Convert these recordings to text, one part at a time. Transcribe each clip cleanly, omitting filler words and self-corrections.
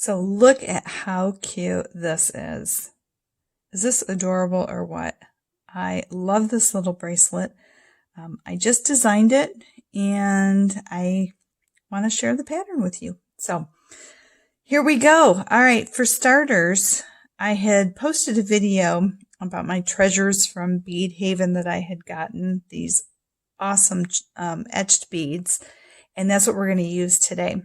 So look at how cute this is. Is this adorable or what? I love this little bracelet. I just designed it and I want to share the pattern with you. So here we go. All right, for starters, I had posted a video about my treasures from Bead Haven that I had gotten, these awesome etched beads, and that's what we're going to use today.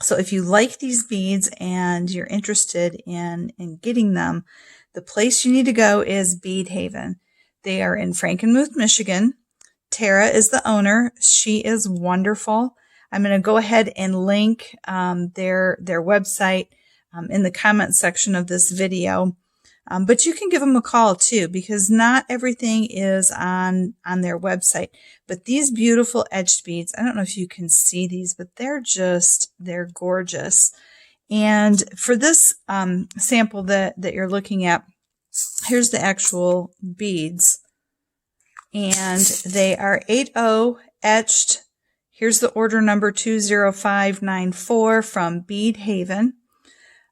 So if you like these beads and you're interested in getting them, the place you need to go is Bead Haven. They are in Frankenmuth, Michigan. Tara is the owner. She is wonderful. I'm going to go ahead and link their website in the comment section of this video. But you can give them a call too, because not everything is on their website. But these beautiful etched beads, I don't know if you can see these, but they're gorgeous. And for this sample that you're looking at, here's the actual beads. And they are 8/0 etched. Here's the order number 20594 from Bead Haven.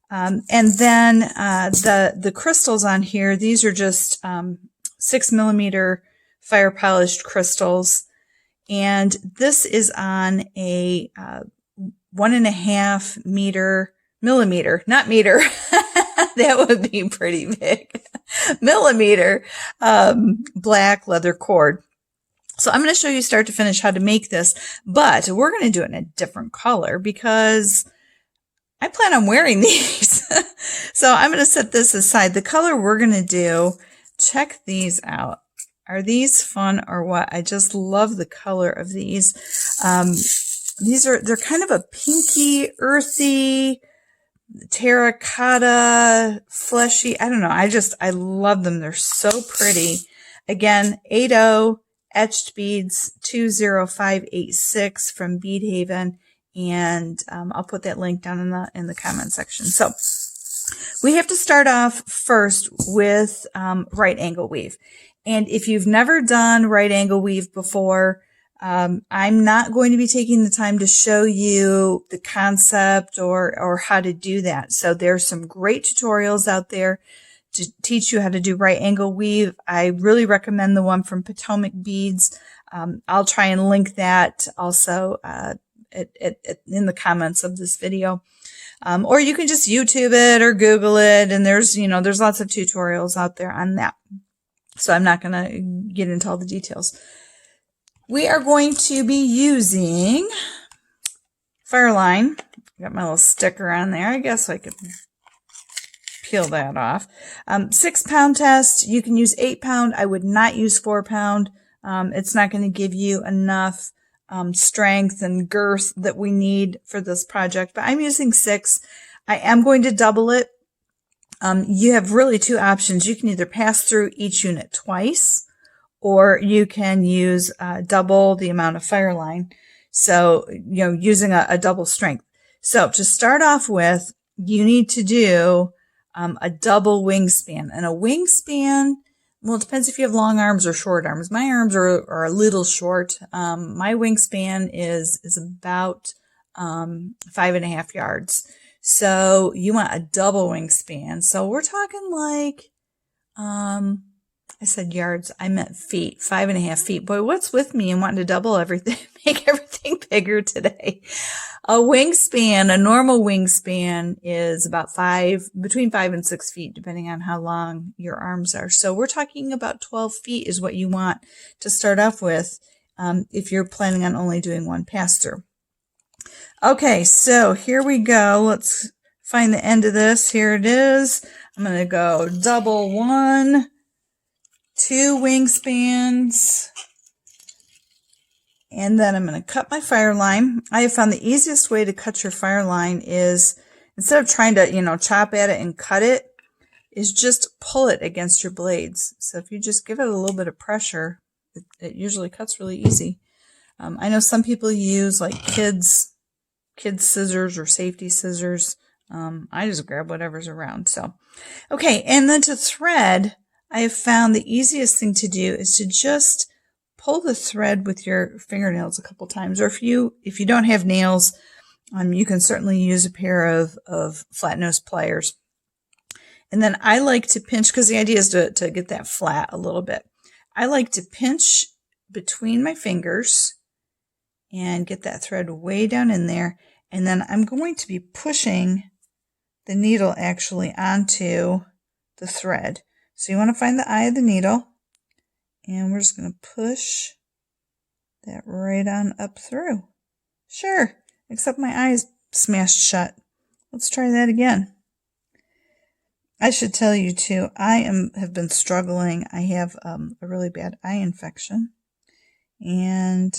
And then the crystals on here, these are just 6mm fire polished crystals. And this is on a 1.5 millimeter, not meter. That would be pretty big. Millimeter black leather cord. So I'm going to show you start to finish how to make this, but we're going to do it in a different color because I plan on wearing these. So I'm going to set this aside. The color we're going to do, check these out. Are these fun or what? I just love the color of these. They're kind of a pinky, earthy, terracotta, fleshy. I don't know. I love them. They're so pretty. Again, 8/0 etched beads 20586 from Bead Haven. And I'll put that link down in the comment section. So we have to start off first with right angle weave. And if you've never done right angle weave before, I'm not going to be taking the time to show you the concept or how to do that. So there's some great tutorials out there to teach you how to do right angle weave. I really recommend the one from Potomac Beads. I'll try and link that also in the comments of this video. Or you can just YouTube it or Google it, and there's lots of tutorials out there on that. So I'm not going to get into all the details. We are going to be using Fireline. Got my little sticker on there. I guess I could peel that off. 6 pound test. You can use 8 pound. I would not use 4 pound. It's not going to give you enough strength and girth that we need for this project, but I'm using 6. I am going to double it. You have really 2 options. You can either pass through each unit twice, or you can use double the amount of Fireline. So, using a double strength. So to start off with, you need to do a double wingspan. And a wingspan, well, it depends if you have long arms or short arms. My arms are a little short. My wingspan is about 5.5 yards. So you want a double wingspan. So we're talking like, I said yards, I meant feet, 5.5 feet. Boy, what's with me and wanting to double everything, make everything bigger today? A wingspan, a normal wingspan is about between 5 and 6 feet, depending on how long your arms are. So we're talking about 12 feet is what you want to start off with, if you're planning on only doing one pass through. Okay, so here we go. Let's find the end of this. Here it is. I'm going to go double 1, 2 wingspans, and then I'm going to cut my Fireline. I have found the easiest way to cut your Fireline is, instead of trying to, chop at it and cut it, is just pull it against your blades. So if you just give it a little bit of pressure, it usually cuts really easy. I know some people use like kids scissors or safety scissors. I just grab whatever's around. So, okay. And then to thread, I have found the easiest thing to do is to just pull the thread with your fingernails a couple times. Or if you don't have nails, You can certainly use a pair of flat nose pliers. And then I like to pinch, because the idea is to get that flat a little bit. I like to pinch between my fingers and get that thread way down in there. And then I'm going to be pushing the needle actually onto the thread. So you want to find the eye of the needle, and we're just going to push that right on up through. Sure, except my eye is smashed shut. Let's try that again. I should tell you too, I have been struggling. I have a really bad eye infection, and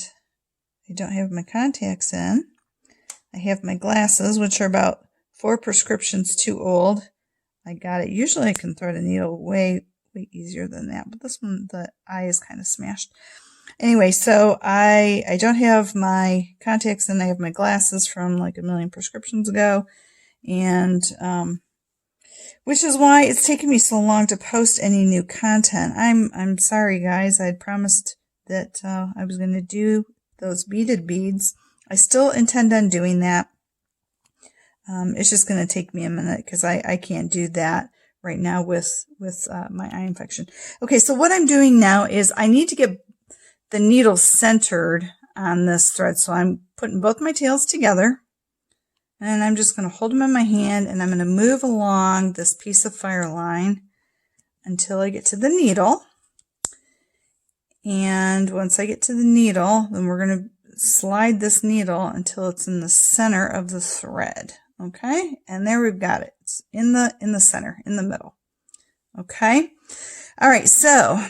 I don't have my contacts in. I have my glasses, which are about 4 prescriptions too old. I got it. Usually I can thread a needle way easier than that, but this one, the eye is kind of smashed. Anyway, so I don't have my contacts in. I have my glasses from like a million prescriptions ago, and which is why it's taken me so long to post any new content. I'm sorry, guys. I'd promised that I was going to do those beaded beads. I still intend on doing that. It's just going to take me a minute because I can't do that right now with my eye infection. Okay, so what I'm doing now is I need to get the needle centered on this thread. So I'm putting both my tails together, and I'm just going to hold them in my hand, and I'm going to move along this piece of fire line until I get to the needle. And once I get to the needle, then we're going to slide this needle until it's in the center of the thread. Okay, and there we've got it. It's in the center, in the middle. Okay, all right. So,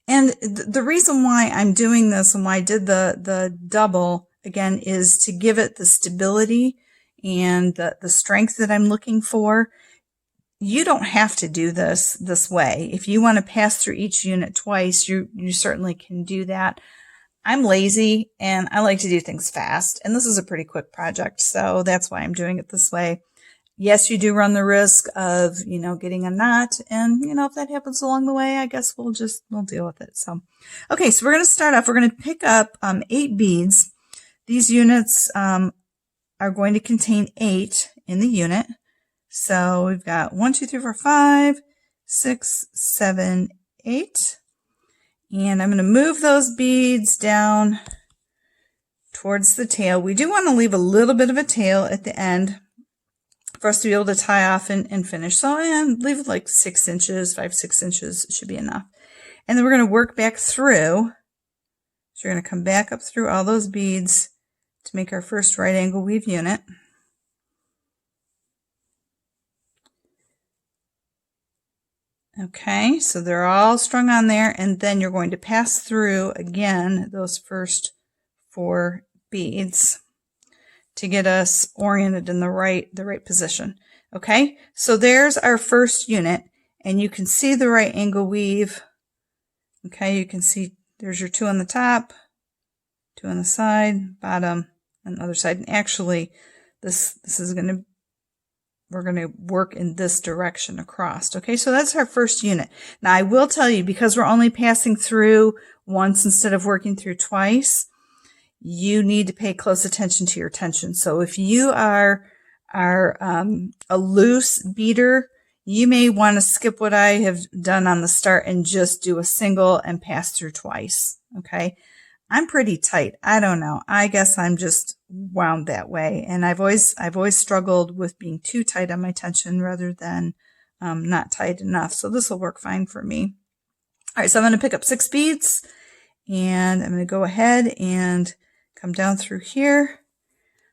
and the reason why I'm doing this and why I did the double again is to give it the stability and the strength that I'm looking for. You don't have to do this way. If you want to pass through each unit twice, you certainly can do that. I'm lazy and I like to do things fast, and this is a pretty quick project, so that's why I'm doing it this way. Yes, you do run the risk of, getting a knot, and, if that happens along the way, I guess we'll deal with it. So, okay, so we're going to start off. We're going to pick up 8 beads. These units are going to contain 8 in the unit. So we've got 1, 2, 3, 4, 5, 6, 7, 8. And I'm going to move those beads down towards the tail. We do want to leave a little bit of a tail at the end for us to be able to tie off and finish. So leave it like 6 inches, 5, 6 inches should be enough. And then we're going to work back through. So you're going to come back up through all those beads to make our first right angle weave unit. Okay, so they're all strung on there, and then you're going to pass through again those first 4 beads to get us oriented in the right position. Okay, so there's our first unit, and you can see the right angle weave. Okay, you can see there's your 2 on the top, 2 on the side, bottom, and the other side. And actually, this is we're going to work in this direction across. Okay, so that's our first unit. Now I will tell you, because we're only passing through once instead of working through twice, you need to pay close attention to your tension. So if you are a loose beater, you may want to skip what I have done on the start and just do a single and pass through twice. Okay, I'm pretty tight. I don't know. I guess I'm just wound that way. And I've always struggled with being too tight on my tension rather than not tight enough. So this will work fine for me. All right, so I'm going to pick up 6 beads, and I'm going to go ahead and come down through here.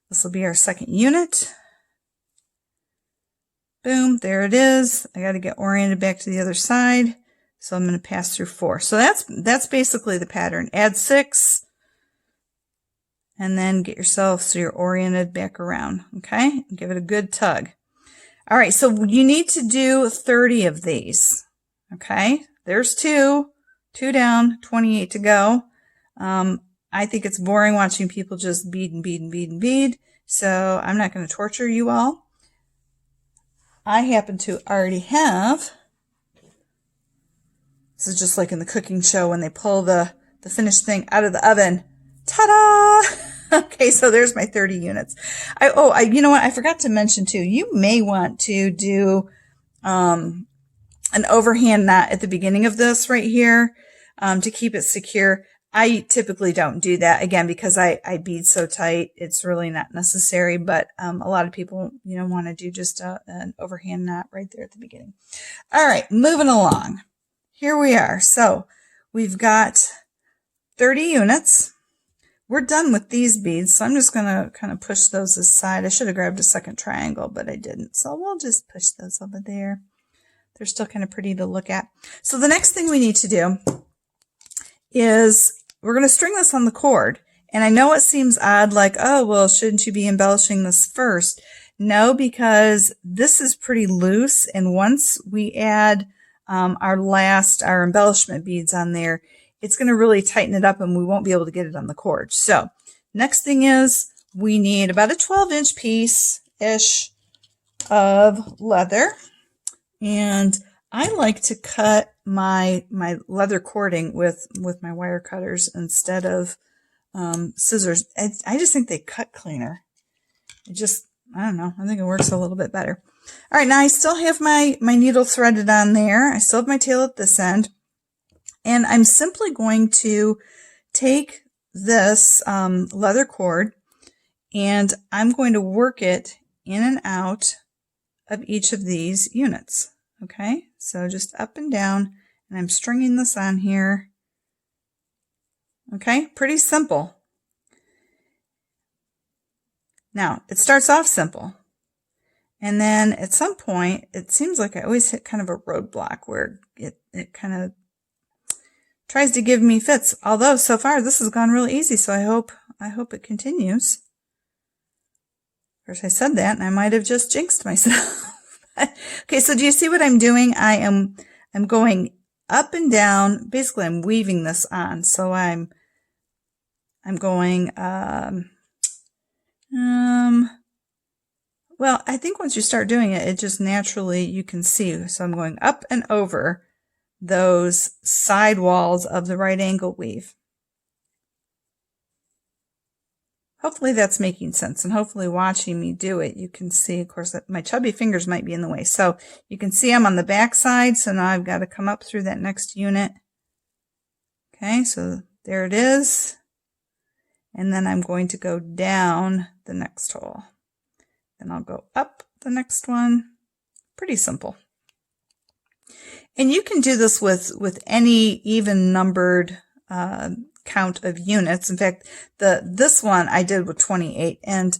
This will be our second unit. Boom, there it is. I got to get oriented back to the other side. So I'm going to pass through 4. So that's basically the pattern. Add 6 and then get yourself so you're oriented back around. Okay, give it a good tug. All right, so you need to do 30 of these. Okay, there's 2 down, 28 to go. I think it's boring watching people just bead and bead and bead and bead. So I'm not going to torture you all. I happen to already have. This is just like in the cooking show when they pull the finished thing out of the oven. Ta-da! Okay, so there's my 30 units. You know what? I forgot to mention too, you may want to do an overhand knot at the beginning of this right here to keep it secure. I typically don't do that, again, because I bead so tight. It's really not necessary, but a lot of people, want to do just an overhand knot right there at the beginning. All right, moving along. Here we are. So we've got 30 units. We're done with these beads, so I'm just going to kind of push those aside. I should have grabbed a second triangle, but I didn't. So we'll just push those over there. They're still kind of pretty to look at. So the next thing we need to do is we're going to string this on the cord. And I know it seems odd, like, oh, well, shouldn't you be embellishing this first? No, because this is pretty loose. And once we add our embellishment beads on there, it's going to really tighten it up and we won't be able to get it on the cord. So next thing is we need about a 12-inch piece-ish of leather. And I like to cut my leather cording with my wire cutters instead of scissors. I just think they cut cleaner. I don't know. I think it works a little bit better. All right, now I still have my needle threaded on there. I still have my tail at this end. And I'm simply going to take this leather cord and I'm going to work it in and out of each of these units. Okay, so just up and down, and I'm stringing this on here. Okay, pretty simple. Now, it starts off simple. And then at some point, it seems like I always hit kind of a roadblock where it kind of tries to give me fits. Although so far this has gone really easy, so I hope it continues. Of course, I said that and I might have just jinxed myself. Okay, so do you see what I'm doing? I'm going up and down. Basically, I'm weaving this on. So I'm going well, I think once you start doing it, it just naturally you can see. So I'm going up and over those side walls of the right angle weave. Hopefully that's making sense, and hopefully watching me do it, you can see, of course, that my chubby fingers might be in the way. So you can see I'm on the back side, so now I've got to come up through that next unit. Okay, so there it is. And then I'm going to go down the next hole. Then I'll go up the next one. Pretty simple. And you can do this with any even numbered count of units. In fact, this one I did with 28, and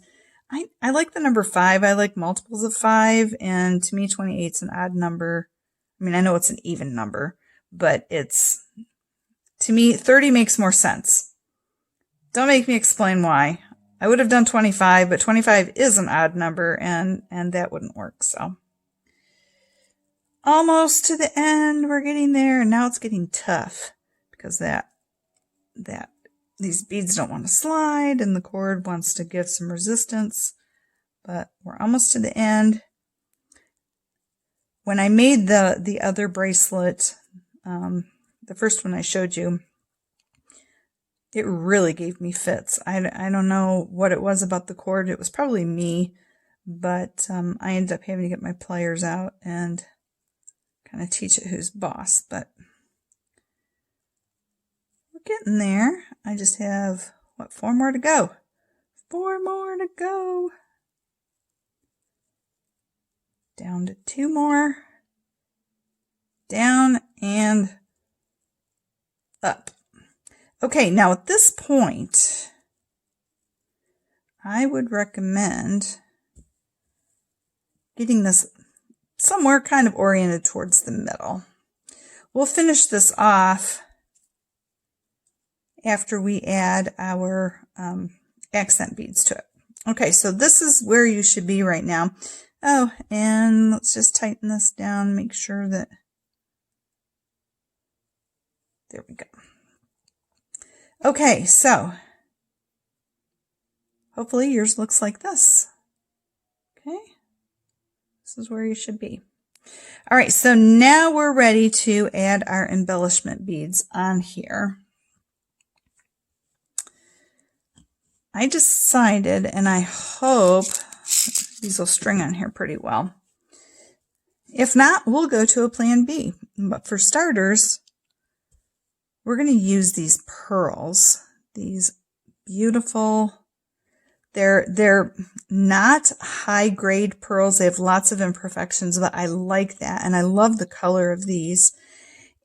I like the number 5. I like multiples of 5, and to me 28 is an odd number. I mean, I know it's an even number, but to me 30 makes more sense. Don't make me explain why. I would have done 25, but 25 is an odd number, and that wouldn't work. So almost to the end, we're getting there, and now it's getting tough because these beads don't want to slide and the cord wants to give some resistance, but we're almost to the end. When I made the other bracelet, the first one I showed you, it really gave me fits. I don't know what it was about the cord. It was probably me, but I ended up having to get my pliers out and kind of teach it who's boss, but getting there. I just have, 4 more to go. 4 more to go. Down to 2 more. Down and up. Okay, now at this point, I would recommend getting this somewhere kind of oriented towards the middle. We'll finish this off after we add our accent beads to it. Okay, so this is where you should be right now. Oh, and let's just tighten this down, make sure that, there we go. Okay, so hopefully yours looks like this. Okay, this is where you should be. All right, so now we're ready to add our embellishment beads on here. I decided, and I hope these will string on here pretty well. If not, we'll go to a plan B. But for starters, we're going to use these pearls, these beautiful, they're not high grade pearls. They have lots of imperfections, but I like that. And I love the color of these.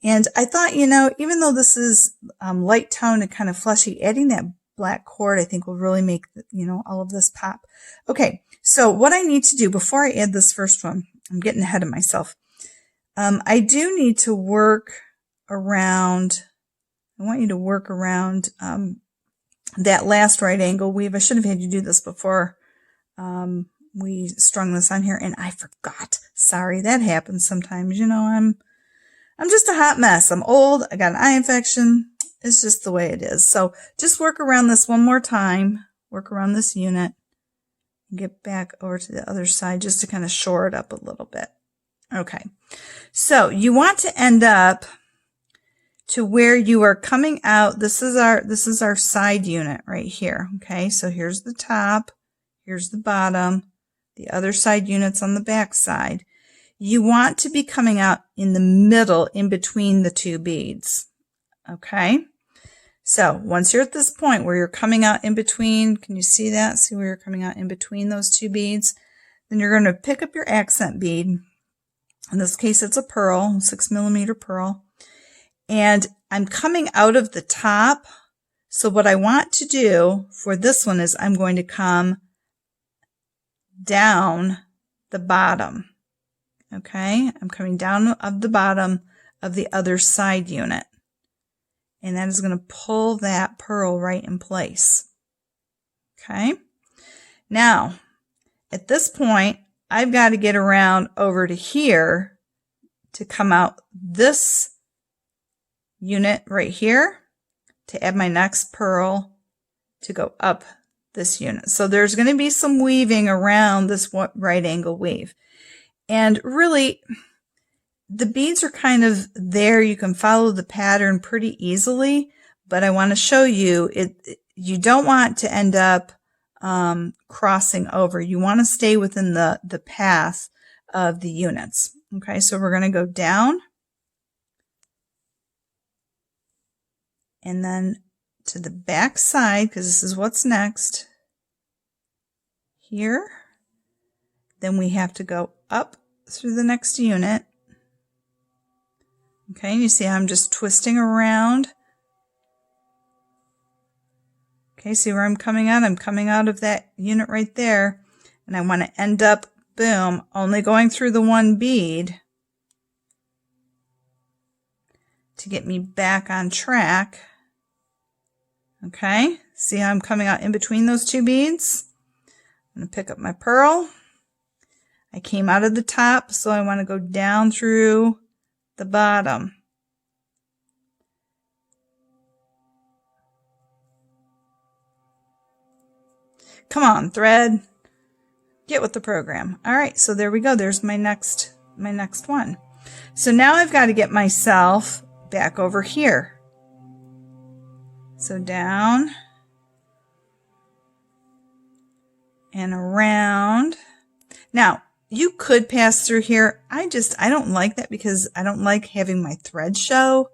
And I thought, you know, even though this is light tone and kind of fleshy, adding that black cord, I think will really make, you know, all of this pop. Okay. So what I need to do before I add this first one, I'm getting ahead of myself. I do need to work around, I want you to work around that last right angle weave. I should have had you do this before we strung this on here, and I forgot. Sorry, that happens sometimes. You know, I'm just a hot mess. I'm old. I got an eye infection. It's just the way it is. So just work around this one more time. Work around this unit. And get back over to the other side just to kind of shore it up a little bit. Okay. So you want to end up to where you are coming out. This is our side unit right here. Okay, so here's the top, here's the bottom, the other side unit's on the back side. You want to be coming out in the middle in between the two beads. Okay, so once you're at this point where you're coming out in between, can you see that? See where you're coming out in between those two beads? Then you're going to pick up your accent bead. In this case, it's a pearl, 6mm pearl. And I'm coming out of the top. So what I want to do for this one is I'm going to come down the bottom. Okay, I'm coming down of the bottom of the other side unit. And that is going to pull that pearl right in place. Okay, now at this point, I've got to get around over to here to come out this unit right here to add my next pearl to go up this unit. So there's going to be some weaving around this right angle weave. And really, the beads are kind of there. You can follow the pattern pretty easily, but I want to show you you don't want to end up crossing over. You want to stay within the path of the units. Okay, so we're going to go down and then to the back side, because this is what's next here. Then we have to go up through the next unit. Okay, you see how I'm just twisting around. Okay, see where I'm coming out? I'm coming out of that unit right there. And I want to end up, boom, only going through the one bead to get me back on track. Okay, see how I'm coming out in between those two beads? I'm going to pick up my pearl. I came out of the top, so I want to go down through the bottom. Come on, thread. Get with the program. All right, so there we go. There's my next one. So now I've got to get myself back over here. So down and around. Now, you could pass through here. I don't like that because I don't like having my thread show.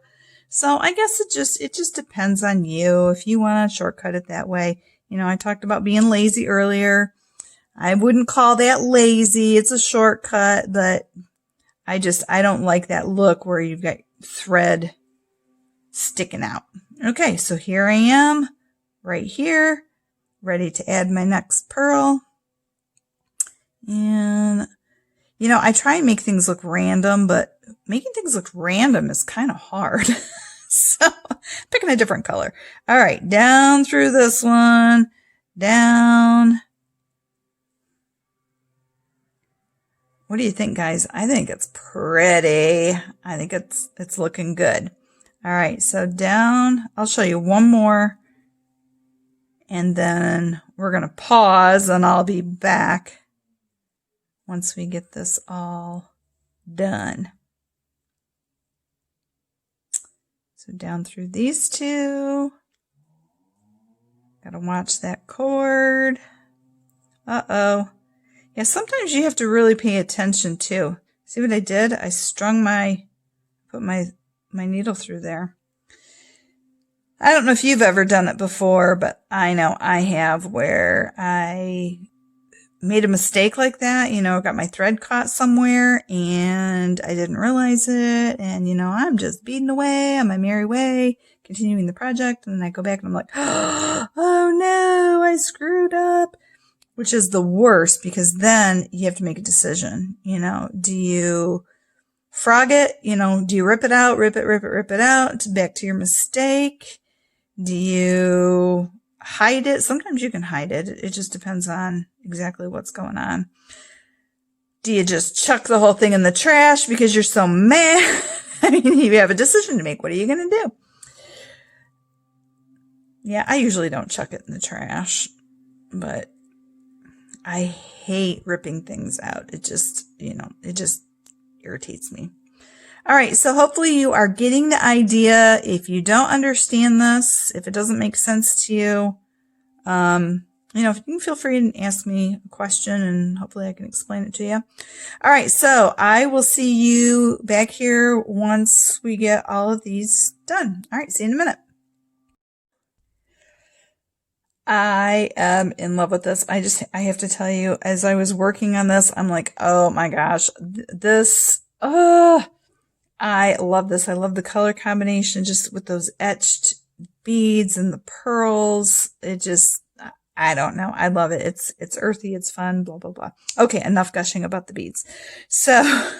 So I guess it just depends on you if you want to shortcut it that way. You know, I talked about being lazy earlier. I wouldn't call that lazy. It's a shortcut, but I don't like that look where you've got thread sticking out. Okay, so here I am right here, ready to add my next pearl. And, you know, I try and make things look random, but making things look random is kind of hard. So, picking a different color. All right, down through this one, down. What do you think, guys? I think it's pretty. I think it's looking good. All right, so down. I'll show you one more. And then we're going to pause and I'll be back once we get this all done. So down through these two. Gotta watch that cord. Uh-oh. Yeah, sometimes you have to really pay attention too. See what I did? I put my needle through there. I don't know if you've ever done it before, but I know I have, where I made a mistake like that, got my thread caught somewhere and I didn't realize it. And, I'm just beading away on my merry way, continuing the project. And then I go back and I'm like, oh no, I screwed up, which is the worst, because then you have to make a decision. Do you frog it? Do you rip it out, rip it out back to your mistake? Do you hide it? Sometimes you can hide it. It just depends on exactly what's going on. Do you just chuck the whole thing in the trash because you're so mad? I mean, you have a decision to make. What are you going to do? Yeah, I usually don't chuck it in the trash, but I hate ripping things out. It just, it just irritates me. All right, so hopefully you are getting the idea. If you don't understand this, if it doesn't make sense to you, you can feel free to ask me a question and hopefully I can explain it to you. All right, so I will see you back here once we get all of these done. All right, see you in a minute. I am in love with this. I have to tell you, as I was working on this, I'm like, oh my gosh, I love this. I love the color combination, just with those etched beads and the pearls. I don't know. I love it. It's earthy. It's fun, blah, blah, blah. Okay. Enough gushing about the beads. So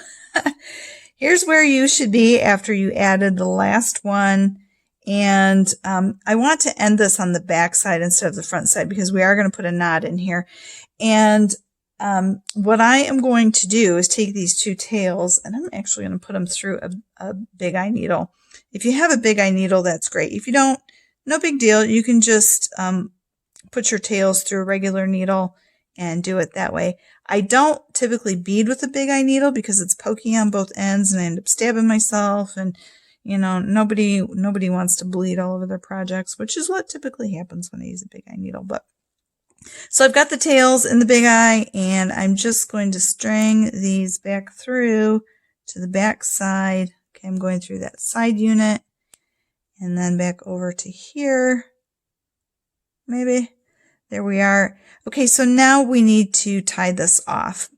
here's where you should be after you added the last one. And, I want to end this on the back side instead of the front side, because we are going to put a knot in here. And, what I am going to do is take these two tails and I'm actually going to put them through a big eye needle. If you have a big eye needle, that's great. If you don't, no big deal. You can just, put your tails through a regular needle and do it that way. I don't typically bead with a big eye needle because it's pokey on both ends and I end up stabbing myself, and nobody wants to bleed all over their projects, which is what typically happens when I use a big eye needle. But so I've got the tails in the big eye and I'm just going to string these back through to the back side. Okay, I'm going through that side unit and then back over to here. Maybe. There we are. Okay, so now we need to tie this off.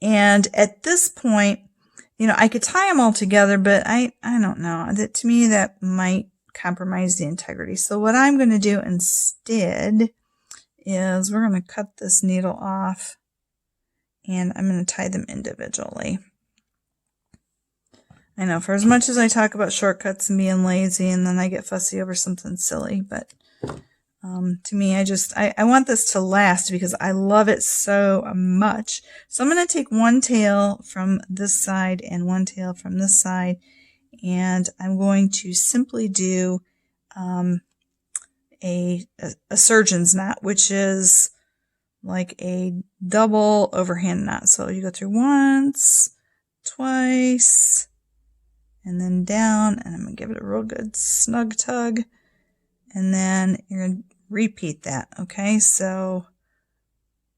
And at this point, I could tie them all together, but I don't know. To me, that might compromise the integrity. So what I'm going to do instead is we're going to cut this needle off and I'm going to tie them individually. I know, for as much as I talk about shortcuts and being lazy and then I get fussy over something silly, but to me, I want this to last because I love it so much. So I'm going to take one tail from this side and one tail from this side, and I'm going to simply do a surgeon's knot, which is like a double overhand knot. So you go through once, twice, and then down, and I'm going to give it a real good snug tug. And then you're going to repeat that. Okay, so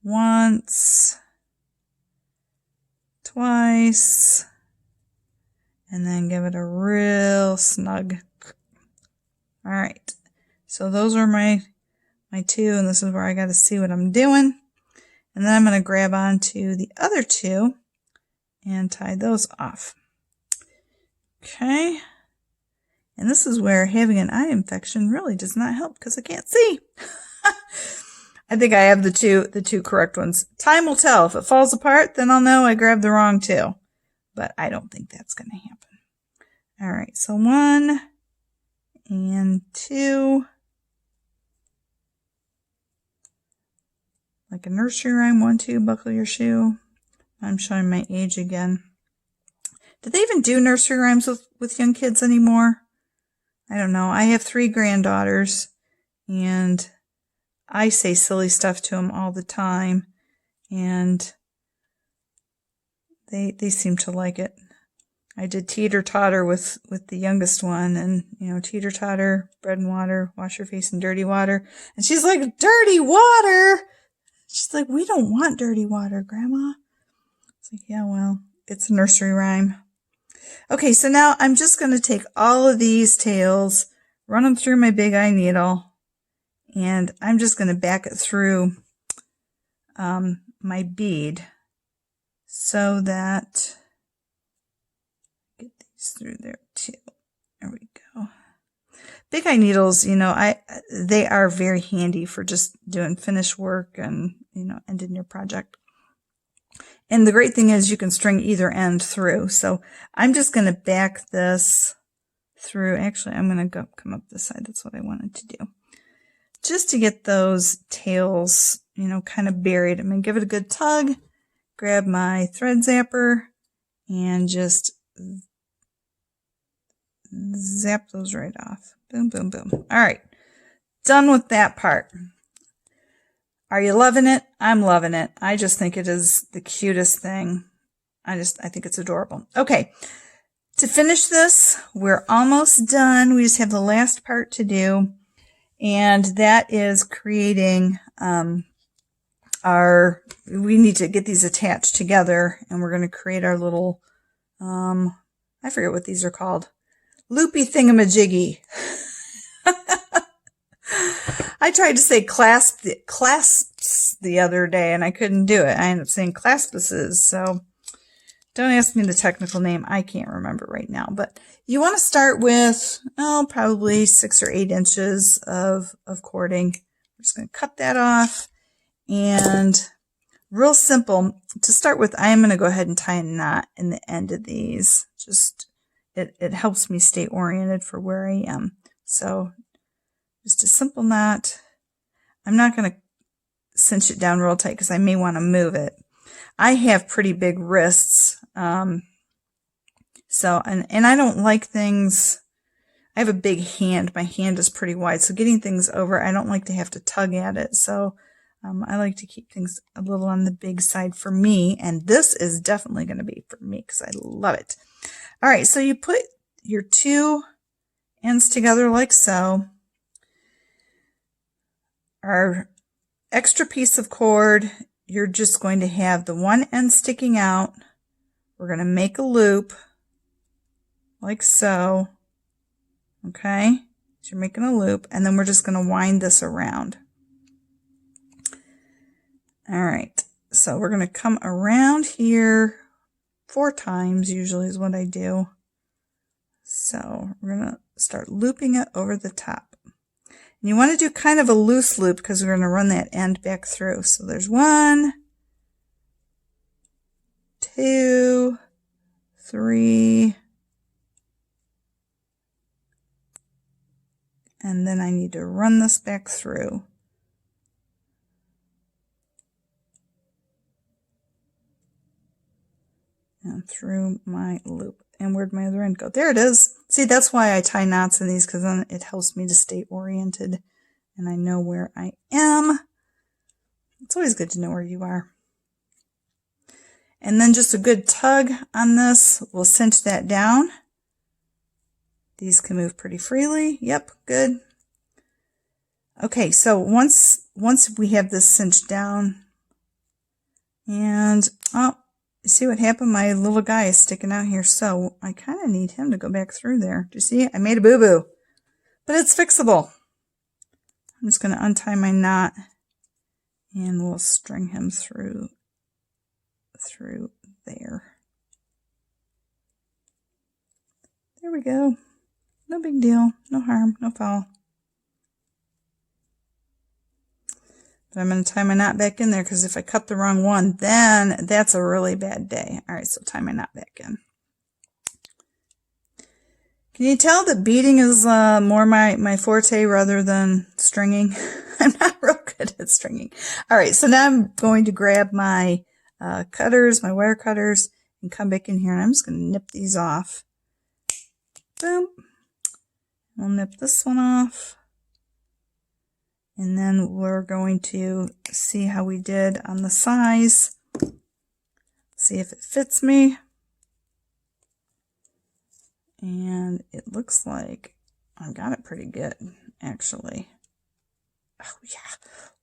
once, twice, and then give it a real snug. All right, so those are my two, and this is where I got to see what I'm doing. And then I'm going to grab onto the other two and tie those off. Okay. And this is where having an eye infection really does not help because I can't see. I think I have the two correct ones. Time will tell. If it falls apart, then I'll know I grabbed the wrong two. But I don't think that's going to happen. All right, so 1 and 2. Like a nursery rhyme, 1, 2, buckle your shoe. I'm showing my age again. Do they even do nursery rhymes with young kids anymore? I don't know. I have 3 granddaughters, and I say silly stuff to them all the time, and they seem to like it. I did teeter-totter with the youngest one, and, you know, teeter-totter, bread and water, wash your face in dirty water. And she's like, dirty water? She's like, we don't want dirty water, Grandma. It's like, yeah, well, it's a nursery rhyme. Okay, so now I'm just going to take all of these tails, run them through my big eye needle, and I'm just going to back it through my bead so that, get these through there too. There we go. Big eye needles, you know, they are very handy for just doing finish work and, you know, ending your project. And the great thing is you can string either end through. So I'm just going to back this through. Actually, I'm going to come up this side. That's what I wanted to do. Just to get those tails, you know, kind of buried. I'm going to give it a good tug, grab my thread zapper, and just zap those right off. Boom, boom, boom. All right. Done with that part. Are you loving it? I'm loving it. I just think it is the cutest thing. I think it's adorable. Okay. To finish this, we're almost done. We just have the last part to do. And that is creating, we need to get these attached together, and we're going to create our little, I forget what these are called. Loopy thingamajiggy. I tried to say clasps the other day, and I couldn't do it. I ended up saying claspices. So don't ask me the technical name. I can't remember right now. But you want to start with, probably 6 or 8 inches of cording. I'm just going to cut that off. And real simple. To start with, I am going to go ahead and tie a knot in the end of these. Just, it helps me stay oriented for where I am. So just a simple knot. I'm not going to cinch it down real tight because I may want to move it. I have pretty big wrists. So, and I don't like things, I have a big hand. My hand is pretty wide. So getting things over, I don't like to have to tug at it. So, I like to keep things a little on the big side for me. And this is definitely going to be for me because I love it. All right. So you put your 2 ends together like so. Our extra piece of cord, you're just going to have the one end sticking out. We're going to make a loop like so. Okay, so you're making a loop, and then we're just going to wind this around. All right, so we're going to come around here 4 times, usually is what I do. So we're going to start looping it over the top. And you want to do kind of a loose loop because we're going to run that end back through. So there's 1, 2, 3, and then I need to run this back through. And through my loop. And where'd my other end go? There it is. See, that's why I tie knots in these, because then it helps me to stay oriented and I know where I am. It's always good to know where you are. And then just a good tug on this will cinch that down. These can move pretty freely. Yep, good. Okay, so once we have this cinched down, and you see what happened? My little guy is sticking out here, so I kind of need him to go back through there. Do you see? I made a boo-boo, but it's fixable. I'm just going to untie my knot, and we'll string him through there. There we go. No big deal. No harm. No foul. But I'm going to tie my knot back in there because if I cut the wrong one, then that's a really bad day. All right, so tie my knot back in. Can you tell that beading is more my forte rather than stringing? I'm not real good at stringing. All right, so now I'm going to grab my cutters, my wire cutters, and come back in here, and I'm just going to nip these off. Boom. We'll nip this one off. And then we're going to see how we did on the size. See if it fits me. And it looks like I got it pretty good, actually. Oh, yeah.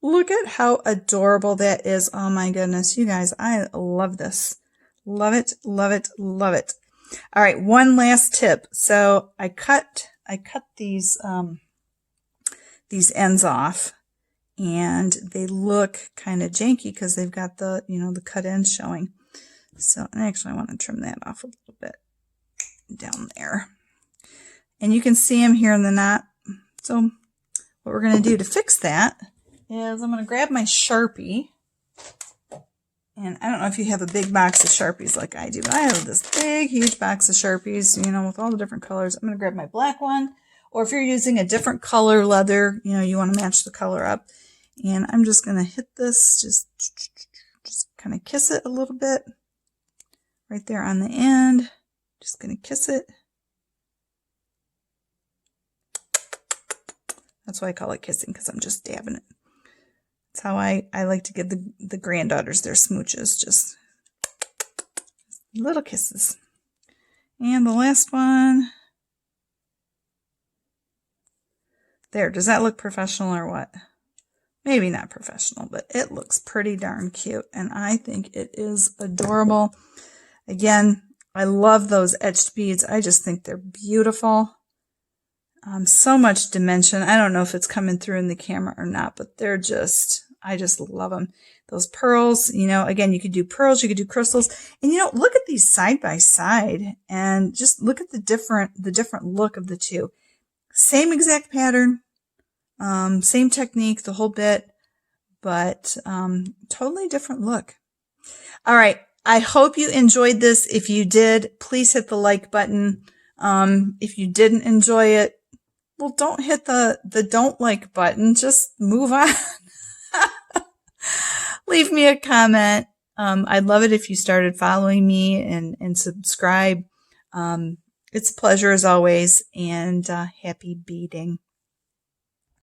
Look at how adorable that is. Oh, my goodness. You guys, I love this. Love it, love it, love it. All right, one last tip. So I cut these ends off, and they look kind of janky because they've got the, the cut ends showing. So actually I want to trim that off a little bit down there. And you can see them here in the knot. So what we're going to do to fix that is I'm going to grab my Sharpie. And I don't know if you have a big box of Sharpies like I do, but I have this big, huge box of Sharpies, with all the different colors. I'm going to grab my black one, or if you're using a different color leather, you want to match the color up. And I'm just going to hit this, just kind of kiss it a little bit right there on the end. Just going to kiss it. That's why I call it kissing, because I'm just dabbing it. That's how I like to give the granddaughters their smooches, just little kisses. And the last one. There, does that look professional or what? Maybe not professional, but it looks pretty darn cute, and I think it is adorable. Again, I love those etched beads. I just think they're beautiful. So much dimension. I don't know if it's coming through in the camera or not, but I just love them. Those pearls, again, you could do pearls, you could do crystals, and look at these side by side, and just look at the different look of the two. Same exact pattern, same technique, the whole bit, but totally different look. All right. I hope you enjoyed this. If you did, please hit the like button. If you didn't enjoy it, well, don't hit the don't like button. Just move on. Leave me a comment. I'd love it if you started following me and subscribe. It's a pleasure as always, and happy beading.